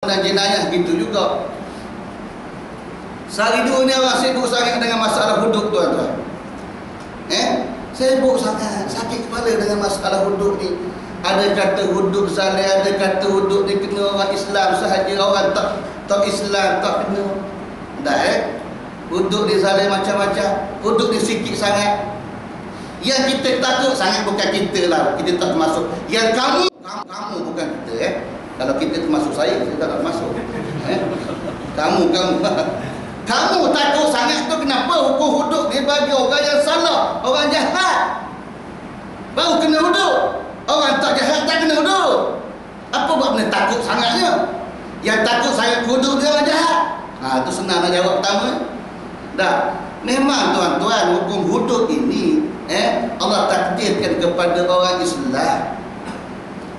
dan jenayah gitu juga. Sehari dua ni orang sibuk sangat dengan masalah hudud tuan-tuan. Sibuk sangat, sakit kepala dengan masalah hudud ni. Ada kata hudud zalim, ada kata hudud ni kena orang Islam sahaja, orang tak Islam tak kena. Tak hudud ni zalim macam-macam, hudud ni sikit sangat. Yang kita takut sangat bukan kita lah, kita tak termasuk. Yang kamu bukan kita Kalau kita termasuk saya tak termasuk. Kamu takut sangat tu kenapa? Hukum hudud ni bagi orang yang salah, orang jahat baru kena hudud. Orang tak jahat tak kena hudud. Apa buat benda takut sangatnya? Yang takut sangat hudud dia orang jahat. Itu senang nak jawab pertama. Dah, memang tuan-tuan hukum hudud ini Allah takdirkan kepada orang Islam.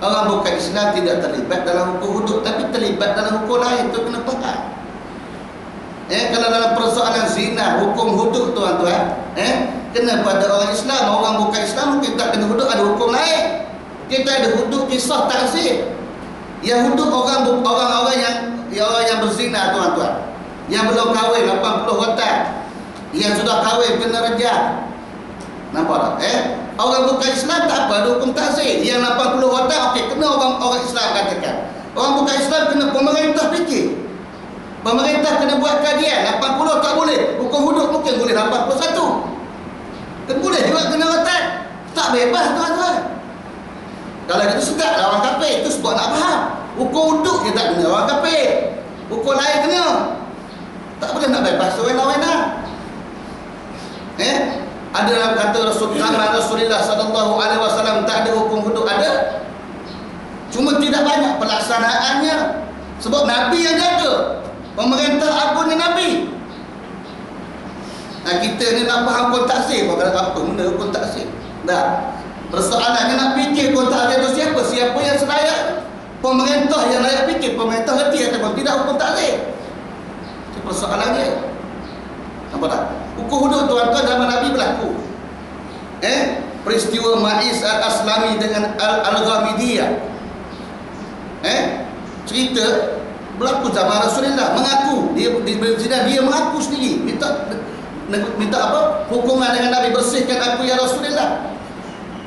Orang bukan Islam tidak terlibat dalam hukum hudud, tapi terlibat dalam hukum lain. Itu kena faham. Kalau dalam persoalan zina, hukum hudud tuan-tuan, kena pada orang Islam. Orang bukan Islam mungkin tak kena hudud, ada hukum lain. Kita ada hudud kisah ta'zir. Yang hudud orang-orang yang berzina tuan-tuan, yang belum kahwin 80 rotan, yang sudah kahwin kena rejam. Nampak tak? Orang bukan Islam tak apa, ada hukum ta'zir. Yang 80 rotan okey, kena orang Islam katakan. Orang bukan Islam kena pemerintah fikir. Pemerintah kena buat kajian. 80 tak boleh, hukum hudud mungkin boleh 81. Kan boleh juga kena rotan. Tak bebas tuan-tuan. Kalau kita sedap lah orang kafir, itu sebab nak faham. Hukum hudud dia tak kena orang kafir, hukum lain kena. Tak boleh nak bebas sewenang-wenang. Ada dalam kata Rasulullah sallallahu alaihi wasallam tak ada hukum hudud, ada. Cuma tidak banyak pelaksanaannya. Sebab Nabi yang jaga. Pemerintah agung ni Nabi. Kita ni nak faham hukum taksir, apa benda hukum taksir. Dah. Persoalannya nak fikir hukum taksir itu siapa? Siapa yang selayak? Pemerintah yang layak fikir. Pemerintah ngerti ataupun tidak hukum taksir. Itu persoalannya. Nampak tak? Hukum hudud tuan-tuan zaman Nabi berlaku. Peristiwa Ma'is al-Aslami dengan Al-Ghamidiyah. Cerita berlaku zaman Rasulullah. Mengaku dia berzina, dia mengaku sendiri. Minta apa? Hukuman dengan Nabi, bersihkan aku ya Rasulullah.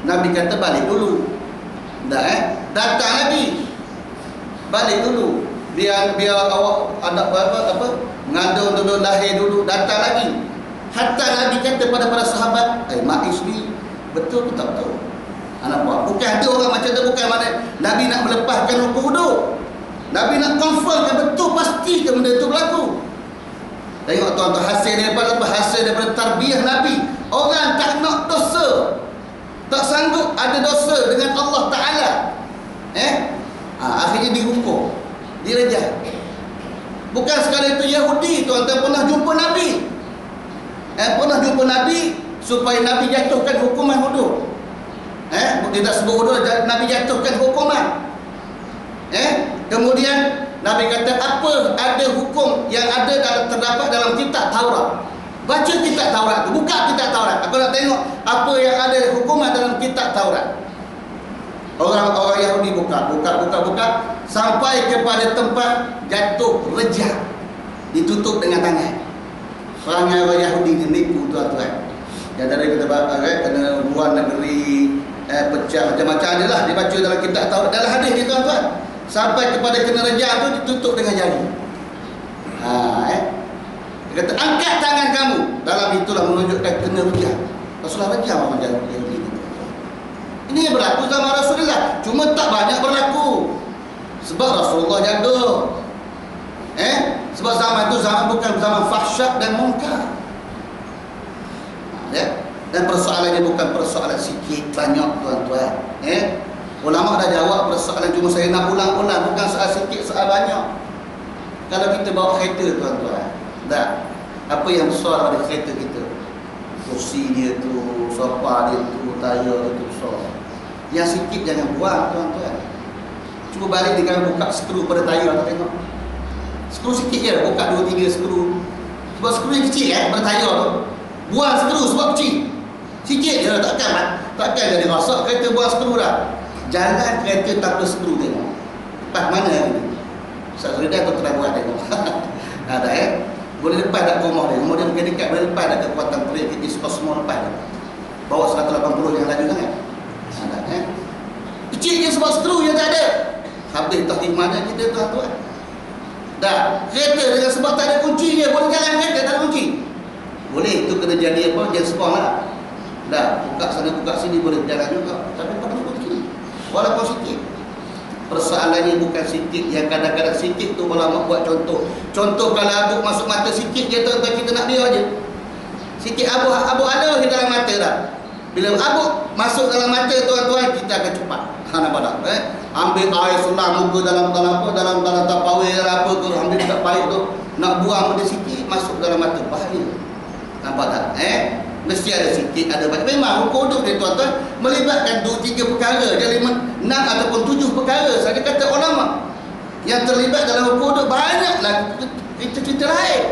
Nabi kata balik dulu. Datang Nabi. Balik dulu. Biar awak ada apa? Mengandung dulu, lahir dulu, datang lagi. Hatta Nabi kata pada para sahabat, Ma'is ni betul ke tak betul? Anak buat. Bukan ada orang macam tu, bukan mana Nabi nak melepaskan hukum hudud. Nabi nak confirmkan betul pasti ke benda itu berlaku. Tengok tuan-tuan, hasil daripada tarbiyah Nabi. Orang tak nak dosa, tak sanggup ada dosa dengan Allah Ta'ala, akhirnya dihukum, direjam. Bukan sekali itu Yahudi tuan-tuan pernah jumpa Nabi. Pernah jumpa Nabi supaya Nabi jatuhkan hukuman hudud. Dia tak sebut hudud, Nabi jatuhkan hukuman. Kemudian Nabi kata apa ada hukum yang ada terdapat dalam kitab Taurat. Baca kitab Taurat tu, buka kitab Taurat. Aku nak tengok apa yang ada hukuman dalam kitab Taurat. Orang-orang Yahudi buka sampai kepada tempat jatuh rejam, ditutup dengan tangan. Perangai orang Yahudi ni nipu tuan-tuan. Yang dari kata kena luar negeri, pecah macam-macam adalah dibaca dalam kitab Taurat, dalam hadis ni tuan-tuan. Sampai kepada kena rejam tu ditutup dengan jari. Dia kata angkat tangan kamu. Dalam itulah menunjukkan kena rejam. Rasulullah rejam orang Yahudi ni. Ini yang berlaku zaman Rasulullah. Cuma tak banyak berlaku. Sebab Rasulullah jaga. Sebab zaman itu bukan zaman fahsyat dan munkar. Dan persoalannya bukan persoalan sikit banyak tuan-tuan. Ulama dah jawab persoalan, cuma saya nak ulang-ulang, bukan soal sikit, soal banyak. Kalau kita bawa kereta tuan-tuan, apa yang besar pada kereta kita? Kursi dia tu, sofa dia tu, tayar dia tu besar. Yang sikit jangan buang tuan-tuan. Cuba balik dengan buka skru pada tayar, tak tengok. Skru sikit je, buka 2-3 skru. Sebab skru yang kecil pada tayar tu. Buang skru sebab kecil. Sikit je, takkan jadi rosak kereta buang skru dah. Jalan kereta tanpa skru tengok. Lepas mana ni? Ustaz Rida tu telah buat tengok. Ada boleh lepas dak rumah dia. Rumah dia mungkin dekat, boleh lepas dak kekuatan kritis kosmo lepas dak. Bawa 180 yang laju sangat. Ada kecil je sebab skru yang tak ada. Habis tak imannya kita tuan-tuan. Dah, kereta dengan sebab tak ada kunci je boleh jalan kereta tak ada kunci. Boleh, itu kena jadi apa? James Bond lah. Dah, buka sana buka sini boleh jalan juga. Tapi perlu kunci. Walaupun sikit. Persoalannya bukan sikit. Yang kadang-kadang sikit tu ulama buat contoh. Contoh kalau abuk masuk mata sikit je tuan-tuan, kita nak biar je. Sikit abuk ada di dalam mata dah. Bila abuk masuk dalam mata tuan-tuan, kita akan cepat. Nampak tak? Ambil air selang muka dalam tapawir apa tu, ambil dekat paip tu, nak buang benda sikit masuk dalam mata, bahaya. Nampak tak? Mesti ada sikit, ada banyak. Memang hukum uduk dia tuan-tuan melibatkan 2-3 perkara, dia 5, 6 ataupun 7 perkara. Saya kata ulama yang terlibat dalam hukum uduk banyaklah cerita lain.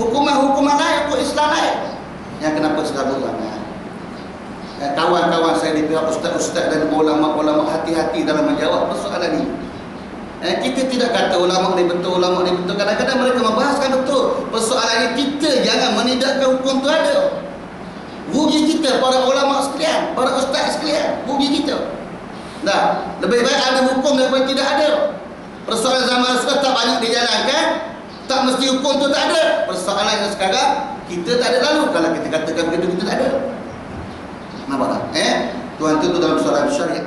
Hukuman lain, hukum Islam lain. Yang kenapa selalu ramai? Kawan-kawan saya di pihak ustaz-ustaz dan ulama-ulama hati-hati dalam menjawab persoalan ini. Kita tidak kata ulama ni betul, ulama ni betul. Kadang-kadang mereka membahaskan betul. Persoalan ini kita jangan menidakkan hukum tu ada. Rugi kita, para ulama sekalian, para ustaz sekalian, rugi kita. Dah, lebih baik ada hukum daripada tidak ada. Persoalan zaman Rasul tak banyak dijalankan, tak mesti hukum tu tak ada. Persoalan yang sekarang kita tak ada lalu. Kalau kita katakan begitu, kita tak ada. Nampak tak? Tuan tu dalam soalan syariah.